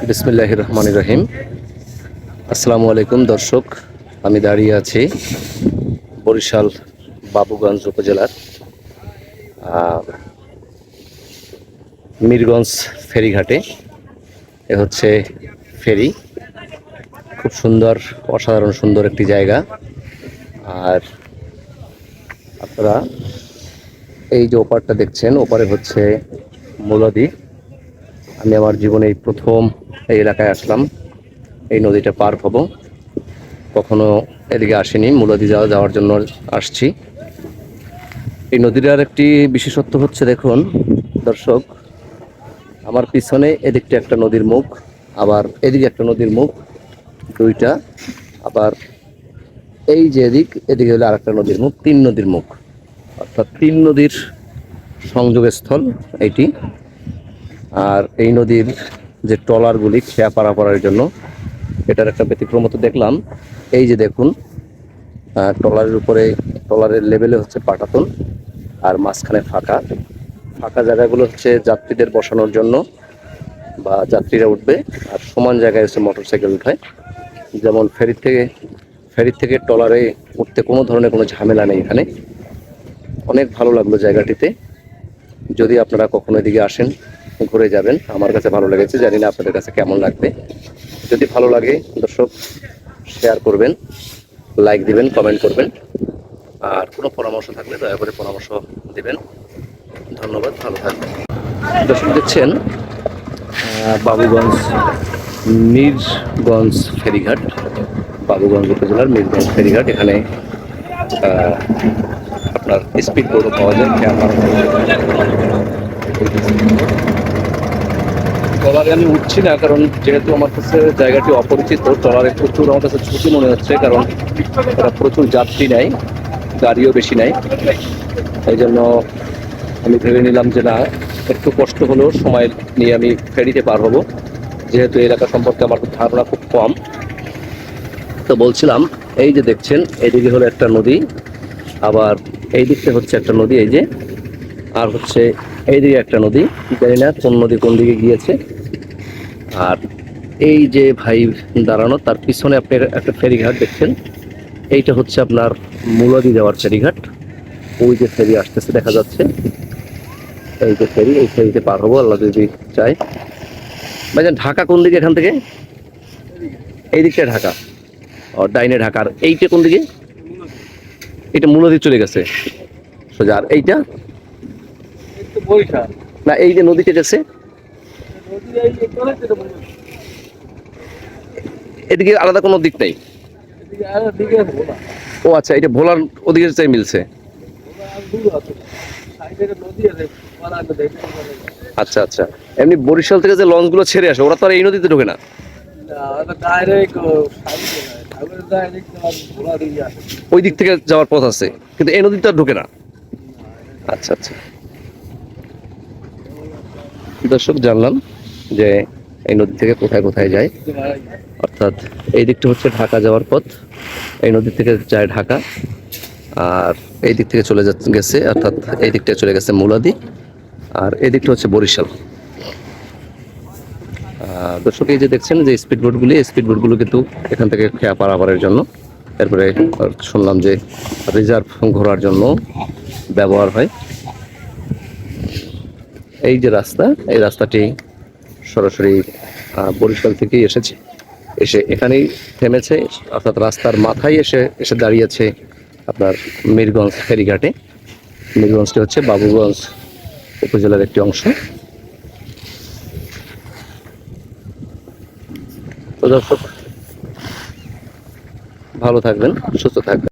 বিসমিল্লাহির রহমানির রহিম। আসসালামু আলাইকুম দর্শক, আমি দাঁড়িয়ে আছি বরিশাল বাবুগঞ্জ উপজেলার মিরগঞ্জ ফেরিঘাটে। এ হচ্ছে ফেরি, খুব সুন্দর, অসাধারণ সুন্দর একটি জায়গা। আর আপনারা এই যে ওপারটা দেখছেন, ওপারে হচ্ছে মূলদী। আমি আমার জীবনে এই প্রথম এই এলাকায় আসলাম, এই নদীটা পার হব। কখনো এদিকে আসিনি, মূলদী যাওয়ার জন্য আসছি। এই নদীটার একটি বিশেষত্ব হচ্ছে, দেখুন দর্শক, আমার পিছনে এদিকটা একটা নদীর মুখ, আবার এদিকে একটা নদীর মুখ, দুইটা। আবার এই যে এদিকে হলো আরেকটা নদীর মুখ, তিন নদীর মুখ, অর্থাৎ তিন নদীর সংযোগস্থল এইটি। আর এই নদীর যে ট্রলারগুলি খেয়া পারাপারের জন্য, এটার একটা ব্যতিক্রমতা দেখলাম। এই যে দেখুন, ট্রলারের উপরে, ট্রলারের লেভেলে হচ্ছে পাটাতন, আর মাঝখানে ফাঁকা ফাঁকা জায়গাগুলো হচ্ছে যাত্রীদের বসানোর জন্য, বা যাত্রীরা উঠবে। আর সমান জায়গায় হচ্ছে মোটরসাইকেল উঠায়। যেমন ফেরির থেকে ট্রলারে উঠতে কোনো ধরনের কোনো ঝামেলা নেই এখানে। অনেক ভালো লাগলো জায়গাটিতে। যদি আপনারা কখনো এদিকে আসেন, ঘুরে যাবেন। আমার কাছে ভালো লেগেছে, জানি না আপনাদের কাছে কেমন লাগবে। যদি ভালো লাগে দর্শক, শেয়ার করবেন, লাইক দিবেন, কমেন্ট করবেন। আর কোনো পরামর্শ থাকলে দয়া করে পরামর্শ দিবেন। ধন্যবাদ, ভালো থাকবেন। দর্শক দেখছেন বাবুগঞ্জ মিরগঞ্জ ফেরিঘাট, বাবুগঞ্জ উপজেলার মিরগঞ্জ ফেরিঘাট। এখানে আপনার স্পিড বোটও পাওয়া যায়। ট্রলারে আমি উঠছি না, কারণ যেহেতু আমার কাছে জায়গাটি অপরিচিত। ট্রলারে প্রচুর আমার কাছে ঝুঁকি মনে হচ্ছে, কারণ ওরা প্রচুর যাত্রী নেয়, গাড়িও বেশি নেয়। এই জন্য আমি ভেবে নিলাম যে না, একটু কষ্ট হলেও সময় নিয়ে আমি ফেরিতে পার হব, যেহেতু এলাকা সম্পর্কে আমার ধারণা খুব কম। তো বলছিলাম, এই যে দেখছেন, এদিকে হলো একটা নদী, আবার এই দিকটা হচ্ছে একটা নদী, এই যে, আর হচ্ছে এইদিকে একটা নদী। জানি না কোন নদী কোন দিকে গিয়েছে। আর এই যে ভাই দাঁড়ানো, তার পিছনে আপনি একটা ফেরিঘাট দেখছেন। এইটা হচ্ছে আপনার মূলদী যাওয়ার ফেরিঘাট। ওই যে ফেরি আসতেছে দেখা যাচ্ছে, এই যে ফেরি, এই ফেরিতে পার হবো আল্লাহ যদি চাই। ভাইজান, ঢাকা কোন দিকে এখান থেকে? এই দিকটা ঢাকা, ও ডাইনে ঢাকা। আর এইটা কোন দিকে? এটা মূলদী চলে গেছে সোজা। আর এইটা না, এই যে নদীতে গেছে, এদিকে আলাদা কোনো দিক নেই। ও আচ্ছা, এটা ভোলার ওদিকে চাই মিলছে। আচ্ছা আচ্ছা, এমনি বরিশাল থেকে যে লঞ্চ গুলো ছেড়ে আসে, ওরা তো আর এই নদীতে ঢোকে না। ওই দিক থেকে যাওয়ার পথ আছে, কিন্তু এই নদীতে আর ঢোকে না। আচ্ছা আচ্ছা, দর্শক জানলাম যে এই নদী থেকে কোথায় কোথায় যায়। অর্থাৎ এই দিকটা হচ্ছে ঢাকা যাওয়ার পথ, এই নদী থেকে যায় ঢাকা। আর এই দিক থেকে চলে গেছে, অর্থাৎ এই দিকটা চলে গেছে মূলাদি। আর এই দিকটা হচ্ছে বরিশাল। দর্শক, এই যে দেখছেন যে স্পিড বোটগুলো কিন্তু এখান থেকে খেয়া পারাপারের জন্য, এরপরে শুনলাম যে রিজার্ভ ঘোরার জন্য ব্যবহার হয়। এই যে রাস্তা, এই রাস্তাটি সরাসরি বরিশাল থেকেই এসেছে, এসে এখানেই থেমেছে। অর্থাৎ রাস্তার মাথায় এসে দাঁড়িয়েছে আপনার মিরগঞ্জ ফেরিঘাটে। মিরগঞ্জটি হচ্ছে বাবুগঞ্জ উপজেলার একটি অংশ। তো দর্শক, ভালো থাকবেন, সুস্থ থাকবেন।